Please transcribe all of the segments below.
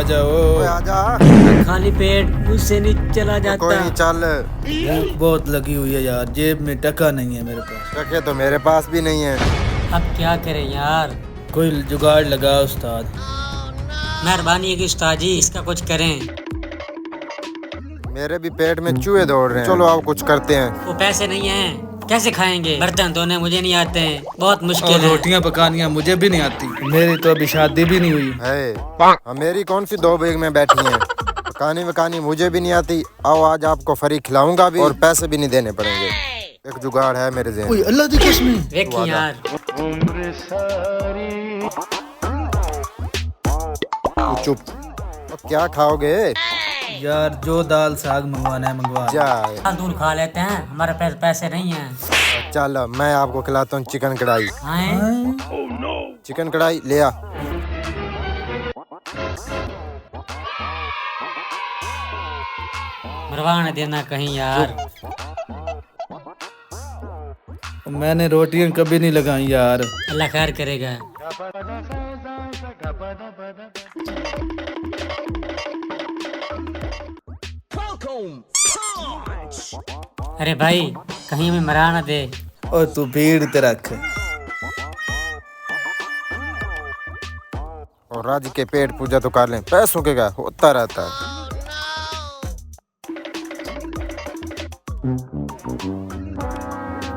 जाओ। आजा। खाली पेट मुझसे नहीं चला जाता। कोई नहीं, चल। भूख बहुत लगी हुई है यार, जेब में टका नहीं है मेरे पास। टके तो मेरे पास भी नहीं है। अब क्या करें यार? कोई जुगाड़ लगा उस्ताद। मेहरबानी है कि उस्ताद जी इसका कुछ करें। मेरे भी पेट में चूहे दौड़ रहे हैं। चलो आओ कुछ करते हैं। वो पैसे नहीं हैं, कैसे खाएंगे? बर्तन धोने मुझे नहीं आते हैं, बहुत मुश्किल और है। रोटियां पकानियां मुझे भी नहीं आती। मेरी तो अभी शादी भी नहीं हुई है। मेरी कौन सी दो बेग में बैठी हैं। पकानी वकानी मुझे भी नहीं आती। आओ आज आपको फ्री खिलाऊंगा भी और पैसे भी नहीं देने पड़ेंगे। एक जुगाड़ है मेरे ज़हन में। अल्लाह दी कसम। देखिए यार, चुप। अब क्या खाओगे यार जो दाल साग मंगवाना है मंगवा। जा। दूर खा लेते हैं, हमारे पास पैसे नहीं हैं। चल मैं आपको खिलाता हूँ चिकन कढ़ाई। आए? चिकन कढ़ाई ले आ। मरवा न देना कहीं यार। मैंने रोटियां कभी नहीं लगाई यार। अल्लाह खैर करेगा। अरे भाई कहीं हमें मरा ना दे। और तू भीड़ ते रख। और राज के पेट पूजा तो कर लें, पैसों के क्या होता रहता है।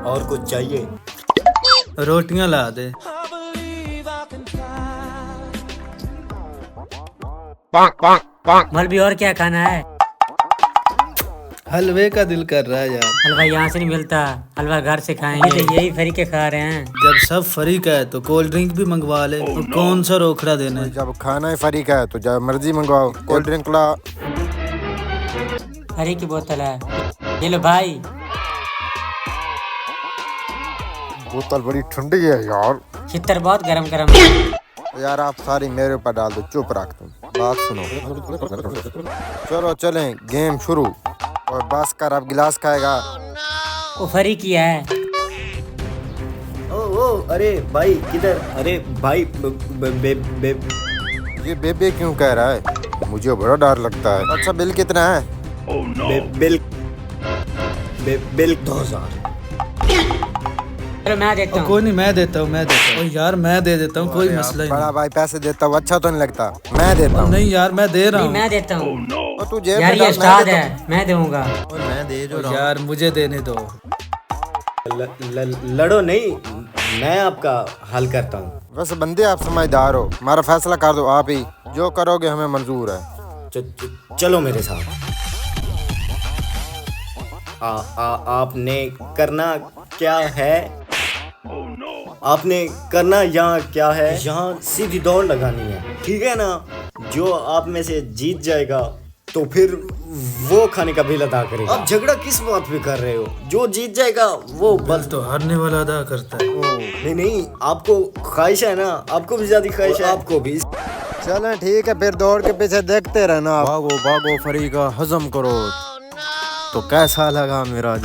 और कुछ चाहिए? रोटियां ला दे। मौलवी और क्या खाना है? हलवे का दिल कर रहा है यार। हलवा यहाँ से नहीं मिलता, हलवा घर से खाएंगे। तो यही फ्री के खा रहे हैं। जब सब फ्री का है तो कोल्ड ड्रिंक भी मंगवा ले। तो कौन सा रोकड़ा देना है? जब खाना ही फ्री का है तो जब मर्जी मंगवाओ। कोल्ड ड्रिंक ला। हरी की बोतल है, ये लो भाई। बोतल बड़ी ठंडी है यार। चित्तर बहुत गरम गरम है। यार आप सारी मेरे ऊपर डाल दो। चुप रख तुम। बात सुनो। चलो चलें गेम शुरू। और बस कर, अब गिलास खाएगा। वो फ्री किया है। ओ अरे भाई किधर? अरे भाई ये बेबे क्यों कह रहा है? मुझे बड़ा डर लगता है। अच्छा बिल कितना है? बिल 2000। चलो मैं देता हूँ। कोई नहीं, मैं देता हूँ। यार मैं दे देता हूँ, कोई मसला ही बड़ा नहीं। भाई पैसे देता हूँ, अच्छा तो नहीं लगता। मैं देता हूँ। नहीं यार मैं दे रहा नहीं हूँ। मैं देता हूँ। और तू जेब यार में ये डाल, मैं उस्ताद देता है, मैं दूंगा। मैं दे जो रहा यार मुझे देने दो। लड़ो नहीं, मैं आपका हल करता हूँ। हूँ। वैसे बंदे आप समझदार हो। हमारा फैसला कर दो आप ही। जो करोगे हमें मंजूर है। चलो मेरे साथ। आपने करना क्या है? आपने करना यहाँ क्या है? यहाँ सीधी दौड़ लगानी है, ठीक है ना? जो आप में से जीत जाएगा तो फिर वो खाने का बिल अदा करेगा। आप झगड़ा किस बात पे कर रहे हो? जो जीत जाएगा वो बल तो हारने वाला अदा करता है। नहीं, आपको ख्वाहिश है ना? आपको भी ज्यादा ख्वाहिश है। आपको भी। चलें ठीक है, फिर दौड़ के पीछे देखते रहना। भागो भागो फ्री का हजम करो। तो कैसा लगा मेरा